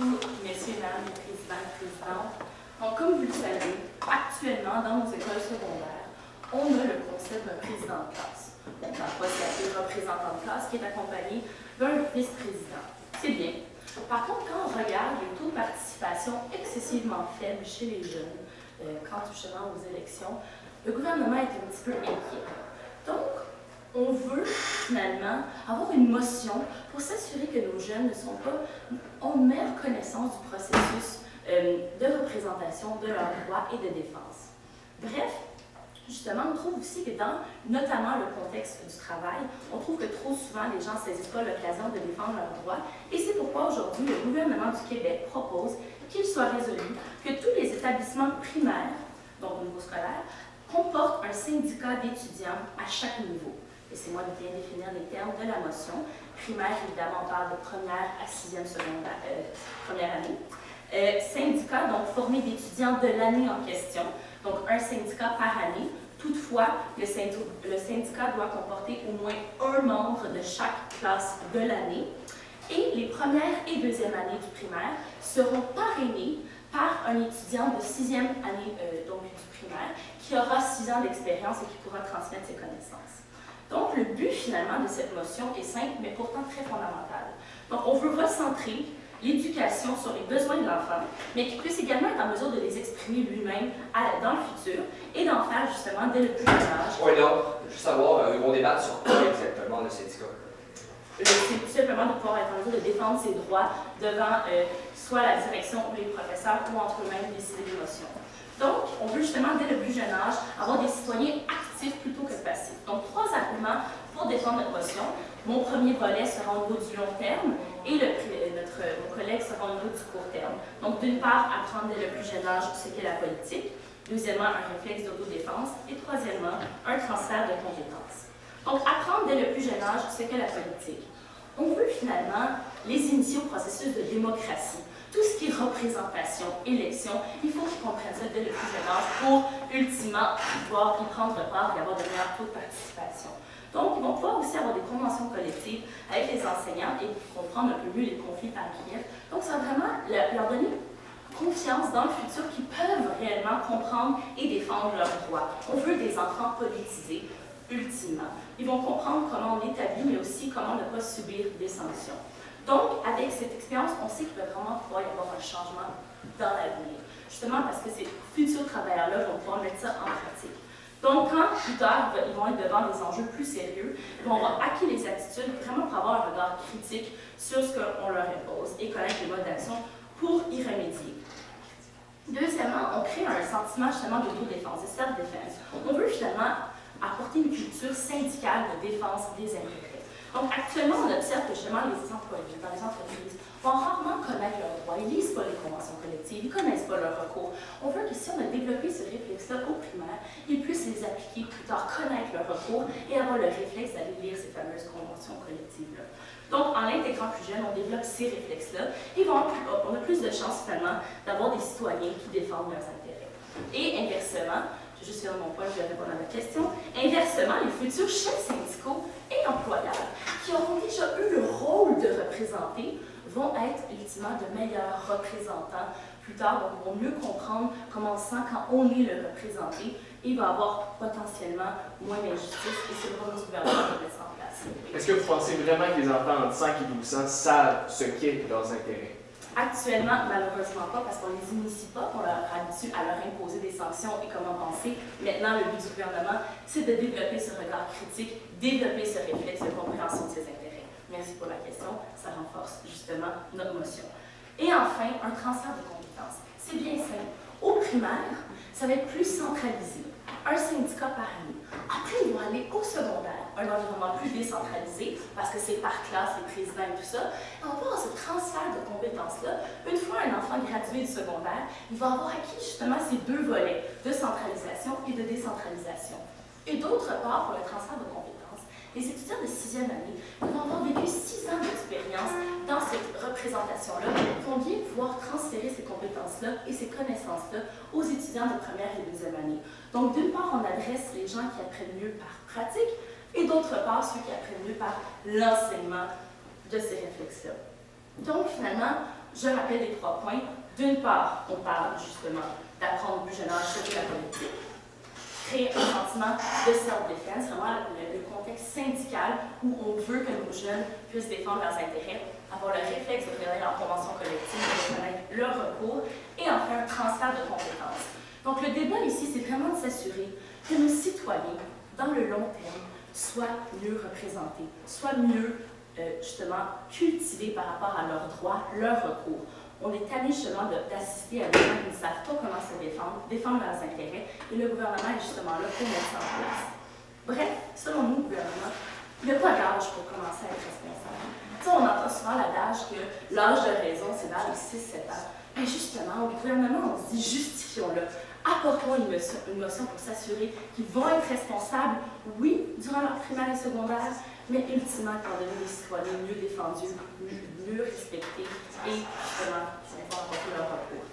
beaucoup, messieurs, mesdames, les présidents et présidentes. Donc, comme vous le savez, actuellement, dans nos écoles secondaires, on a le concept d'un président de classe. On n'a pas s'appeler représentant de classe qui est accompagné d'un vice-président. C'est bien. Par contre, quand on regarde les taux de participation excessivement faibles chez les jeunes, quant justement aux élections, le gouvernement est un petit peu inquiet. Donc, on veut finalement avoir une motion pour s'assurer que nos jeunes ont une meilleure connaissance du processus de représentation de leurs droits et de défense. Bref, justement, on trouve aussi que dans notamment le contexte du travail, on trouve que trop souvent les gens ne saisissent pas l'occasion de défendre leurs droits et c'est pourquoi aujourd'hui le gouvernement du Québec propose qu'il soit résolu que tous les établissements primaires, donc au niveau scolaire, comportent un syndicat d'étudiants à chaque niveau. Laissez-moi bien définir les termes de la motion. Primaire, évidemment, on parle de première à sixième secondaire, première année. Syndicat, donc formé d'étudiants de l'année en question, donc un syndicat par année. Toutefois, le syndicat doit comporter au moins un membre de chaque classe de l'année. Et les premières et deuxième années du primaire seront parrainées par un étudiant de sixième année donc du primaire qui aura 6 ans d'expérience et qui pourra transmettre ses connaissances. Donc, le but finalement de cette motion est simple, mais pourtant très fondamental. Donc, on veut recentrer l'éducation sur les besoins de l'enfant, mais qu'il puisse également être en mesure de les exprimer lui-même dans le futur et d'en faire justement dès le plus jeune âge. Oui, non, juste savoir, on débat sur quoi exactement le syndicat? C'est tout simplement de pouvoir être en mesure de défendre ses droits devant soit la direction ou les professeurs ou entre eux-mêmes décider des motions. Donc, on veut justement, dès le plus jeune âge, avoir des citoyens actifs plutôt que passifs. Donc, 3 arguments pour défendre notre motion. Mon premier volet sera au niveau du long terme et mon collègue sera au niveau du court terme. Donc, d'une part, apprendre dès le plus jeune âge ce qu'est la politique. Deuxièmement, un réflexe d'autodéfense. Et troisièmement, un transfert de compétences. Donc, apprendre dès le plus jeune âge ce qu'est la politique. On veut finalement les initier au processus de démocratie. Tout ce qui est représentation, élection, il faut qu'ils comprennent ça dès le plus jeune âge pour, ultimement, pouvoir y prendre part et avoir de meilleurs taux de participation. Donc, ils vont pouvoir aussi avoir des conventions collectives avec les enseignants et comprendre un peu mieux les conflits par grief. Donc, ça va vraiment leur donner confiance dans le futur qu'ils peuvent réellement comprendre et défendre leurs droits. On veut des enfants politisés, ultimement. Ils vont comprendre comment on établit, mais aussi comment ne pas subir des sanctions. Donc, avec cette expérience, on sait qu'il va vraiment pouvoir y avoir un changement dans l'avenir. Justement parce que ces futurs travailleurs-là vont pouvoir mettre ça en pratique. Donc, quand plus tard, ils vont être devant des enjeux plus sérieux, ils vont avoir acquis les attitudes vraiment pour avoir un regard critique sur ce qu'on leur impose et connaître les modes d'action pour y remédier. Deuxièmement, on crée un sentiment justement d'autodéfense, de self-défense. On veut finalement apporter une culture syndicale de défense des intérêts. Donc, actuellement, on observe que justement les employés dans les entreprises vont rarement connaître leurs droits. Ils ne lisent pas les conventions collectives, ils ne connaissent pas leurs recours. On veut que si on a développé ce réflexe-là au primaire, ils puissent les appliquer plus tard, connaître leurs recours et avoir le réflexe d'aller lire ces fameuses conventions collectives-là. Donc, en l'intégrant plus jeune, on développe ces réflexes-là et on a plus de chances finalement d'avoir des citoyens qui défendent leurs intérêts. Et inversement, je vais juste faire mon point, je vais répondre à votre question. Inversement, les futurs chefs syndicaux et employeurs qui auront déjà eu le rôle de représenter vont être ultimement de meilleurs représentants plus tard, donc vont mieux comprendre comment on se sent quand on est le représenté et il va avoir potentiellement moins d'injustice et c'est le rôle du gouvernement de mettre ça en place. Est-ce que vous pensez vraiment que les enfants entre 5 et 12 ans savent ce qu'est leurs intérêts? Actuellement, malheureusement pas, parce qu'on ne les initie pas, qu'on leur habitue à leur imposer des sanctions et comment penser. Maintenant, le but du gouvernement, c'est de développer ce regard critique, développer ce réflexe de compréhension de ses intérêts. Merci pour la question, ça renforce justement notre motion. Et enfin, un transfert de compétences. C'est bien simple. Au primaire, ça va être plus centralisé. Un syndicat par année. Après, ils vont aller au secondaire, un environnement plus décentralisé, parce que c'est par classe, les présidents et tout ça. Et on va avoir ce transfert de compétences-là. Une fois un enfant gradué du secondaire, il va avoir acquis justement ces 2 volets de centralisation et de décentralisation. Et d'autre part, pour le transfert de compétences, les étudiants de 6e année vont avoir vécu 6 ans d'expérience dans cette représentation-là, vont bien pouvoir transférer ces compétences-là et ces connaissances-là aux étudiants de première et deuxième année. Donc, d'une part, on adresse les gens qui apprennent mieux par pratique et d'autre part, ceux qui apprennent mieux par l'enseignement de ces réflexes-là. Donc, finalement, Je rappelle les 3 points. D'une part, on parle justement d'apprendre au plus jeune âge sur la politique, créer un sentiment de self-défense, vraiment le contexte syndical où on veut que nos jeunes puissent défendre leurs intérêts, avoir le réflexe de regarder leur convention collective, de connaître leur recours, et enfin un transfert de compétences. Donc le débat ici, c'est vraiment de s'assurer que nos citoyens, dans le long terme, soient mieux représentés, soient mieux justement cultivés par rapport à leurs droits, leurs recours. On est tanné justement d'assister à des gens qui ne savent pas comment se défendre leurs intérêts, et le gouvernement est justement là pour mettre ça en place. Bref, selon nous, le gouvernement, il n'y a pas d'âge pour commencer à être responsable. Tu sais, on entend souvent l'adage que l'âge de raison, c'est l'âge de 6-7 ans. Mais justement, au gouvernement, on se dit justifions-le. Apportons une motion pour s'assurer qu'ils vont être responsables, oui, durant leur primaire et secondaire, mais ultimement, pour devenir des citoyens mieux défendus, mieux respectés et justement, pouvoir apporter leur recours.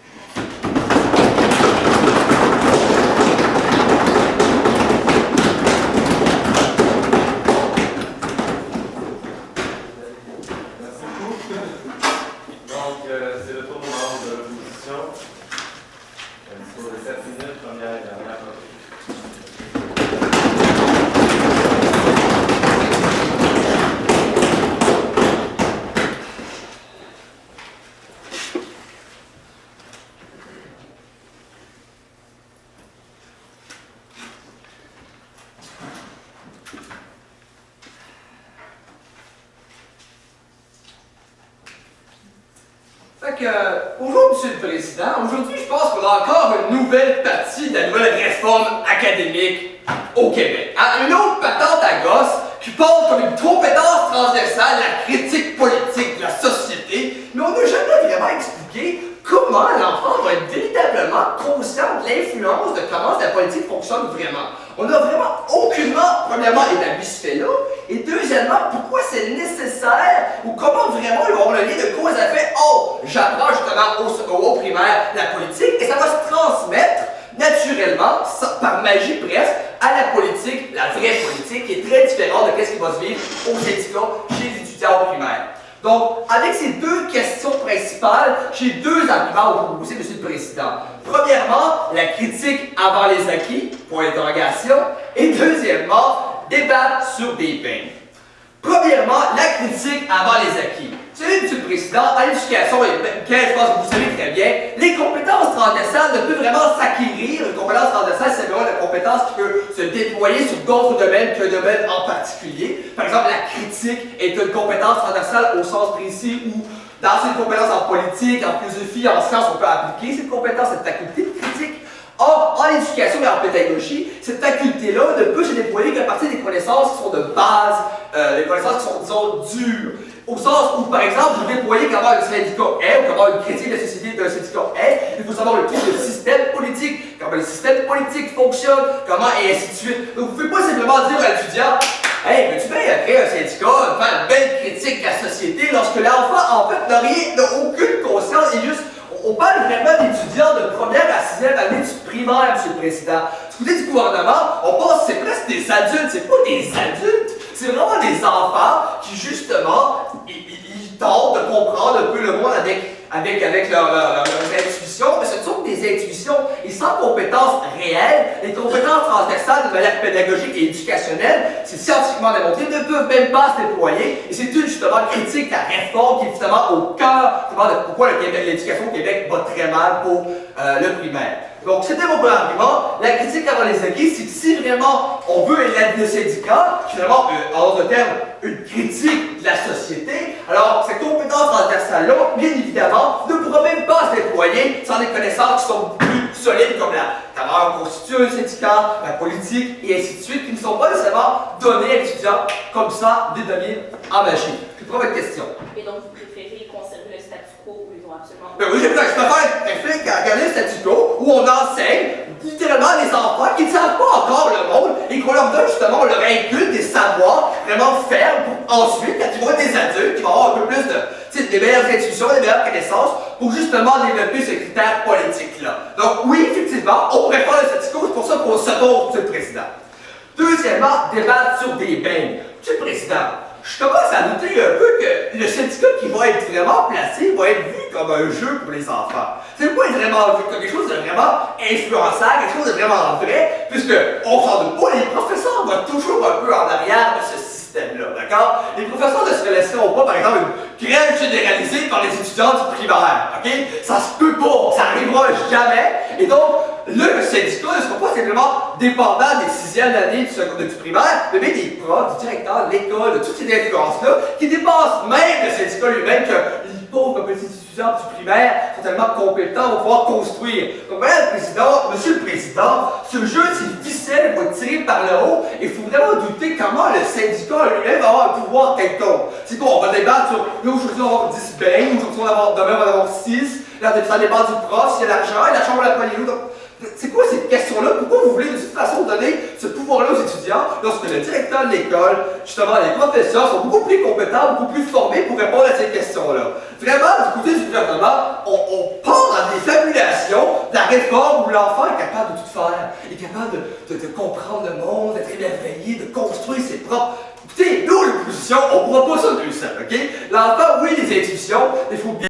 Merci beaucoup. Donc, c'est le tour de membre de l'opposition. Un discours de 7 minutes, première et dernière partie. Bonjour, Monsieur le Président. Aujourd'hui, je pense qu'on a encore une nouvelle partie de la nouvelle réforme académique au Québec. Une autre patente à gosse qui porte comme une compétence transversale la critique politique de la société, mais on n'a jamais vraiment expliqué comment l'enfant va être véritablement conscient de l'influence de comment la politique fonctionne vraiment. On n'a vraiment aucunement, premièrement, établi ce fait-là, et deuxièmement, pourquoi c'est nécessaire, ou comment vraiment ils vont avoir le lien de cause à effet. Oh, j'apprends justement au primaire la politique, et ça va se transmettre naturellement, par magie presque, à la politique, la vraie politique, qui est très différente de ce qui va se vivre au syndicat chez les étudiants au primaire. Donc, avec ces deux questions principales, j'ai deux arguments à vous proposer, Monsieur le Président. Premièrement, la critique avant les acquis, point d'interrogation, et deuxièmement, débattre sur des peines. Premièrement, la critique avant les acquis. Vous savez, Monsieur le Président, à l'éducation, je pense que vous savez très bien, les compétences transversales ne peuvent vraiment s'acquérir. Une compétence transversale, c'est vraiment une compétence qui peut se déployer sur d'autres domaines qu'un domaine en particulier. Par exemple, la critique est une compétence transversale au sens précis où, dans une compétence en politique, en philosophie, en sciences, on peut appliquer cette compétence, cette faculté de critique. Or, en éducation et en pédagogie, cette faculté-là ne peut se déployer qu'à partir des connaissances qui sont de base, des connaissances qui sont, disons, dures. Au sens où, par exemple, vous déployez comment un syndicat est, ou comment une critique de la société d'un syndicat est, il faut savoir le type de système politique, comment le système politique fonctionne, comment, et ainsi de suite. Donc, vous ne pouvez pas simplement dire à l'étudiant, hey, veux-tu bien créer un syndicat, faire une belle critique de la société, lorsque l'enfant, en fait, n'a aucune conscience, et juste, on parle vraiment d'étudiants de première à sixième année du primaire, Monsieur le Président. Du côté du gouvernement, on pense que c'est presque des adultes, c'est pas des adultes, c'est vraiment des enfants qui, justement, ils tentent de comprendre un peu le monde avec leurs intuitions, mais ce sont des intuitions, et sans compétences réelles, les compétences transversales de manière pédagogique et éducationnelle, c'est scientifiquement démontré, ne peuvent même pas se déployer, et c'est une justement critique à réforme qui est justement au cœur de pourquoi l'éducation au Québec va très mal pour le primaire. Donc, c'était mon premier argument. La critique avant les acquis, c'est que si vraiment on veut aider le syndicat, finalement, en d'autres termes, une critique de la société, alors cette compétence transversale-là, bien évidemment, ne pourra même pas se déployer sans des connaissances qui sont plus solides, comme comment constituer un syndicat, la politique, et ainsi de suite, qui ne sont pas nécessairement données à l'étudiant comme ça, des domaines en magie. Je prends votre question. Et donc, vous préférez conserver le statu quo où ils ont absolument... Ben oui, je préfère regarder le statu quo où on enseigne littéralement des enfants qui ne savent pas encore le monde et qu'on leur donne justement, on leur inculque des savoirs vraiment fermes pour ensuite, quand ils vont être des adultes, qui vont avoir un peu plus des meilleures intuitions, des meilleures connaissances pour justement développer ce critère politique-là. Donc oui, effectivement, on préfère le statu quo, c'est pour ça qu'on s'oppose, Monsieur le Président. Deuxièmement, débattre sur des bains. Monsieur le Président, je commence à douter un peu que le syndicat qui va être vraiment placé va être vu comme un jeu pour les enfants. C'est pas être vraiment vu comme quelque chose de vraiment influençable, quelque chose de vraiment vrai, puisque on s'en doute pas, les professeurs vont toujours un peu en arrière de ce système-là, d'accord? Les professeurs ne se laisseront pas, par exemple, une grève généralisée par les étudiants du primaire, ok? Ça se peut pas, ça arrivera jamais, et donc, là, le syndicat ne sera pas simplement dépendant des 6e années du primaire, mais bien des profs, du directeur de l'école, de toutes ces influences-là, qui dépassent même le syndicat lui-même, que les pauvres petits étudiants du primaire sont tellement compétents pour pouvoir construire. Donc, monsieur le Président, ce jeu, c'est ficelle, va être tiré par le haut, et il faut vraiment douter comment le syndicat lui-même va avoir un pouvoir quelconque. C'est quoi, on va débattre sur, là, aujourd'hui, on va avoir 10 bains, aujourd'hui, demain, on va avoir 6, là, ça dépend du prof, s'il y a l'argent, et la chambre la poignée. C'est quoi cette question-là? Pourquoi vous voulez de toute façon donner ce pouvoir-là aux étudiants lorsque le directeur de l'école, justement, les professeurs sont beaucoup plus compétents, beaucoup plus formés pour répondre à ces questions-là? Vraiment, du côté du gouvernement, on part dans des fabulations de la réforme où l'enfant est capable de tout faire, est capable de comprendre le monde, d'être émerveillé, de construire ses propres... Écoutez, nous, l'opposition, on ne pourra pas ça de seul, ok? L'enfant, oui, les intuitions, il faut bien